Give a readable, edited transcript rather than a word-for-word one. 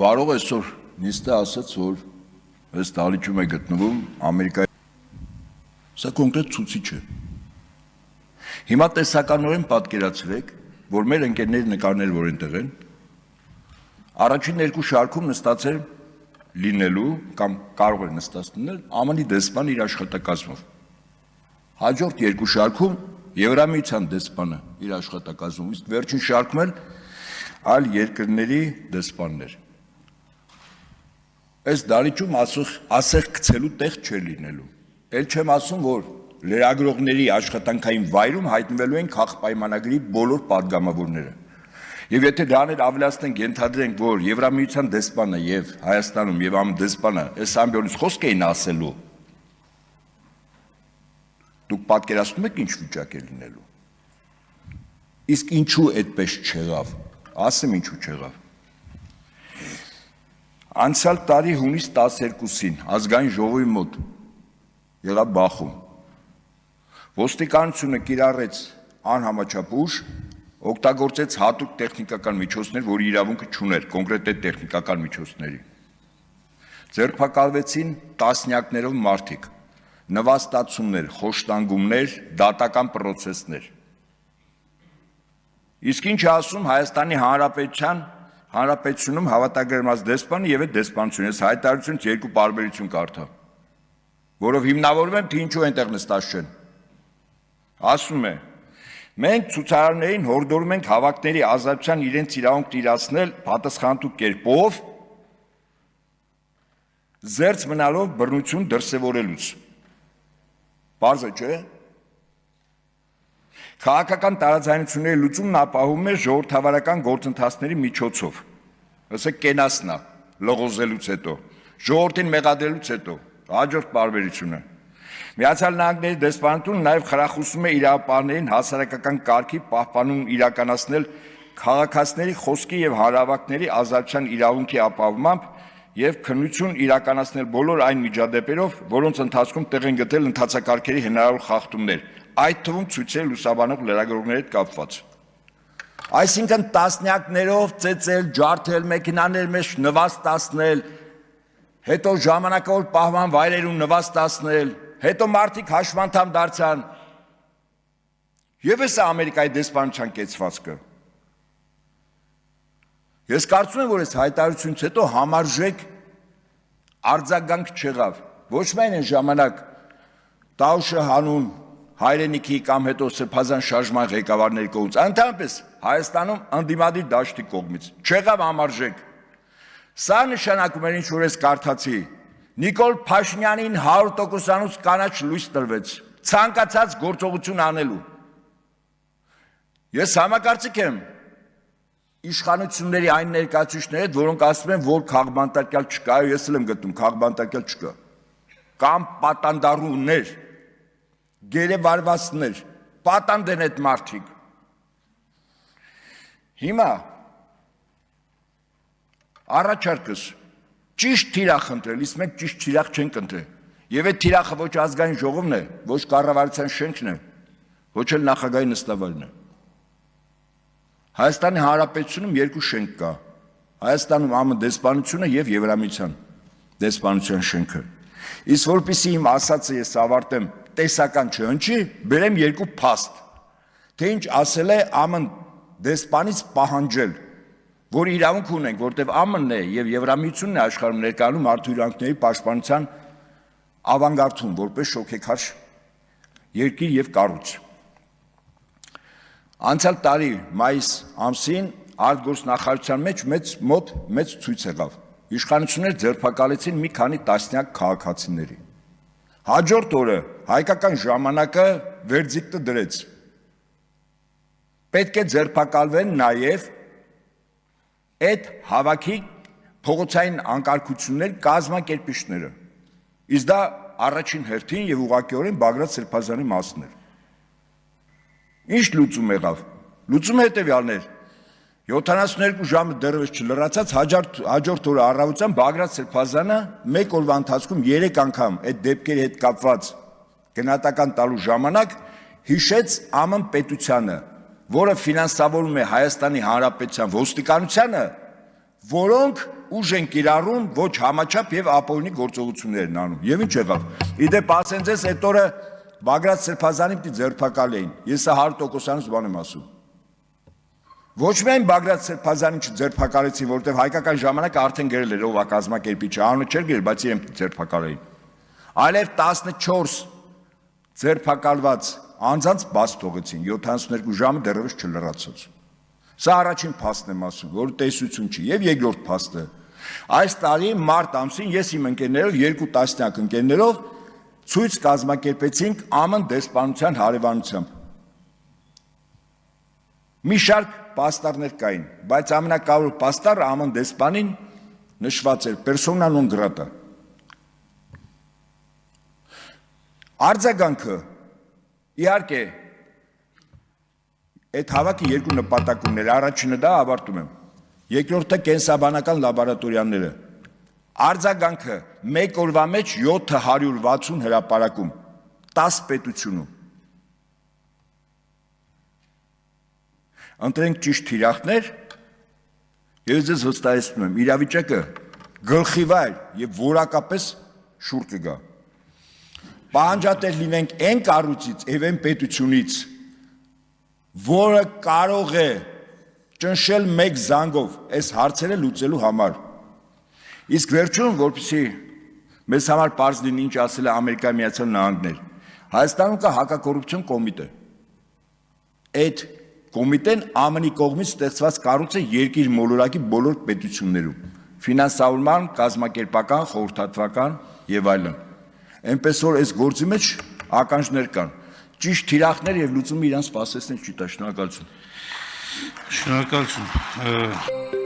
Վարող այսօր նիստը ասաց, որ այս դահլիճում է գտնվում Ամերիկայի, սա կոնկրետ ցուցիչ է։ Հիմա տեսականորեն պատկերացրեք, որ մեր ընկերների նկարներ, որ այնտեղ են, առաջին երկու շարքում նստած էր լինելու կամ կարող էր նստած լինել ԱՄՆ-ի դեսպան իր աշխատակազմով։ Հաջորդ երկու շարքում Եվրամիության դեսպանը իր աշխատակազմում, իսկ վերջին շարքում էլ այլ երկրների դեսպաններ։ Այս դահլիճում ասեղ գցելու տեղ չէր լինելու։ Էլ չեմ ասում, որ լրագրողների աշխատանքային վայրում հայտնվելու են քաղաքապայմանագրի բոլոր պատգամավորները։ Եվ եթե դրաներ ավելացնենք, ենթադրենք, որ Եվրամիության դեսպանը եւ Հայաստանում եւ ԱՄՆ դեսպանը այս ամբիոնից խոսք էին ասելու, դուք պատկերացնում եք ինչ վիճակ է լինելու։ Իսկ ինչու այդպես չեղավ։ Ասեմ ինչու չեղավ։ Անցյալ տարի հունիս 12-ին ազգային ժողովի մոտ եղավ բախում։ Ոստիկանությունը կիրառեց անհամաչափ ուժ, օգտագործեց հատուկ տեխնիկական միջոցներ, որի իրավունքը չուներ, կոնկրետ այդ տեխնիկական միջոցների։ Ձերբակալվեցին տասնյակներով մարդիկ, նվաստացումներ, խոշտանգումներ, դատական պրոցեսներ։ Իսկ ինչ ասում Հայաստանի Հանրապետությունում հավատագրված դեսպանը եւ այդ դեսպանությունը, այս հայտարարությունից երկու տարբերություն կարդա, որով հիմնավորում եմ, թե ինչու այնտեղ նստած չեն։ Ասում է. մենք ցուցարարներին հորդորում ենք հավաքների ազատության իրենց իրավունք տիրացնել պատասխանատու կերպով, զերծ մնալով բռնություն դրսևորելուց։ Պարզ է, չէ՞։ Քաղաքական տարաձայնությունների լուծումն ապահովում է ժողովրդավարական գործընթացների միջոցով։ Ասեք կենասնա, լղոզելուց հետո, ժողովրդին մեղադրելուց հետո, հաջորդ տարբերությունը։ Միացյալ Նահանգների դեսպանատունը նաև խրախուսում է իրավապահներին հասարակական կարգի պահպանում իրականացնել քաղաքացիների խոսքի եւ հանրավակների ազատության իրավունքի ապահովմամբ եւ քննություն իրականացնել բոլոր այն միջադեպերով, որոնց ընթացքում տեղ են գտել ընթացակարգերի հնարավոր խախտումներ, այդ թվում ցույցեր լուսաբանող լրագրողների հետ կապված։ Այսինքն տասնյակներով ծեծել, ջարդել, մեքենաներ մեջ նվաստացնել, հետո ժամանակավոր պահման վայրերում նվաստացնել, հետո մարդիկ հաշմանդամ դարձան։ Եվ էս է Ամերիկայի դեսպանության կեցվածքը։ Ես կարծում եմ, որ այս հայտարարությունից հետո համարժեք արձագանք չեղավ։ Ոչ միայն այն ժամանակ Տաուշը հանուն հայրենիքի կամ հետո սրբազան շարժման ղեկավարների կողմից, ընդհանրապես Հայաստանում ընդդիմադիր դաշտի կողմից չեղավ համարժեք։ Սա նշանակում էր, ինչ որ ես կարդացի, Նիկոլ Փաշինյանին 100%-անոց կանաչ լույս տրվեց, ցանկացած գործողություն անելու։ Ես համակարծիք եմ իշխանությունների այն ներկայացուցիչների հետ, որոնք ասում են, որ քաղբանտարկյալ չկա, ես էլ եմ գտնում, քաղբանտարկյալ չկա։ Կամ պատանդառուներ, գերեվարվածներ, պատանդ են այդ մարդիկ։ Հիմա առաջարկս ճիշտ թիրախ ընտրել, իսկ մենք ճիշտ թիրախ չենք ընտրել։ Եվ այդ թիրախը ոչ ազգային ժողովն է, ոչ կառավարության շենքն է, ոչ էլ նախագահի նստավայրն է։ Հայաստանի Հանրապետությունում երկու շենք կա։ Հայաստանում ԱՄՆ դեսպանությունը եւ Եվրամիության դեսպանության շենքը։ Իսկ որպեսզի իմ ասածը ես ավարտեմ, տեսական չհնչի, բերեմ երկու փաստ, թե ինչ ասել է ԱՄՆ դեսպանից պահանջել, որ իրավունք ունենք, որտեղ ԱՄՆ-ն է եւ Եվրամիությունն է աշխարհում ներկայանում մարդու իրավունքների պաշտպանության ավանգարդում, որպես շոքեքարշ երկիր եւ կառույց։ Անցյալ տարի մայիս ամսին արտգործնախարարության մեջ մեծ ցույց եղավ։ Իշխանությունները ձերբակալեցին մի քանի տասնյակ քաղաքացիների։ Հաջորդ օրը հայկական ժամանակը վերդիկտը դրեց։ Պետք է ձերբակալվեն նաև այդ հավաքի փողոցային անկարգությունների կազմակերպիչները։ Իսկ դա առաջին հերթին եւ ուղղակիորեն Բագրատ Սրբազանի մասն էր։ Ինչ լուծում եղավ։ Լուծումը հետևյալն էր։ 72 ժամը դեռևս չլրացած հաջորդ օրը առավոտյան Բագրատ Սրբազանը մեկ օրվա ընթացքում 3 անգամ այդ դեպքերի հետ կապված գնահատական տալու ժամանակ հիշեց ԱՄՆ պետությանը, որը ֆինանսավորում է Հայաստանի Հանրապետության ոստիկանությանը, որոնք ուժ են կիրառում ոչ համաչափ եւ ապօրինի գործողություններ են անում։ Եվ ինչ եղավ։ Իդեպ ասեն ձեզ այդ օրը Բագրատ Սրբազանին պիտի ձերբակալ էին։ Ես 100%-անից բան եմ ասում։ Ոչ միայն Բագրատ Սրբազանին չձերբակալեցին, որովհետեւ հայկական ժամանակը արդեն գրել էր ով է կազմակերպիչը, անունը չէր գրել, բայց իրեն ձերբակալեին։ Այլև 14 ձերբակալված անձանց բաց թողեցին, 72 ժամը դեռևս չլրացած։ Սա առաջին փաստն եմ ասում, որ տեսություն չի, եւ երկրորդ փաստը։ Այս տարի մարտ ամսին ես իմ ընկերներով 2 տասնյակ ընկերներով ցույց կազմակերպեցինք ԱՄՆ դեսպանության հարևանությամբ։ Մի շարք պաստառներ կային, բայց ամենակարևոր պաստառը ԱՄՆ դեսպանին նշված էր persona non grata։ Արձագանքը իհարկե այդ հավաքի երկու նպատակ ուներ, առաջինը դա ավարտում եմ, երկրորդը կենսաբանական լաբորատորիաները, արձագանքը մեկ օրվա մեջ 760 հրապարակում, 10 պետությունում, ընտրենք ճիշտ թիրախներ, ես ձեզ վստահեցնում եմ, իրավիճակը գլխիվայր և որակապես շուռ կգա, պահանջատեր լինենք այն կառույցից և այն պետությունից, որը կարող է ճնշել մեկ զանգով այս հարցերը լուծելու համար։ Իսկ վերջում, որպեսզի մեզ համար պարզ լինի ինչ ասել է Ամերիկայի Միացյալ Նահանգներ, Հայաստանում կա հակակոռուպցիոն կոմիտե։ Այդ կոմիտեն ԱՄՆ-ի կողմից ստեղծված կառույց է երկիր մոլորակի բոլոր պետություններում, ֆինանսավորման, կազմակերպական, խորհրդատվական եւ այլն։ Այնպես որ այս գործի մեջ ականջներ կան։ Ճիշտ թիրախներ եւ լուծումը իրանց սպասեցնել չի տա, շնորհակալություն։ Շնորհակալություն։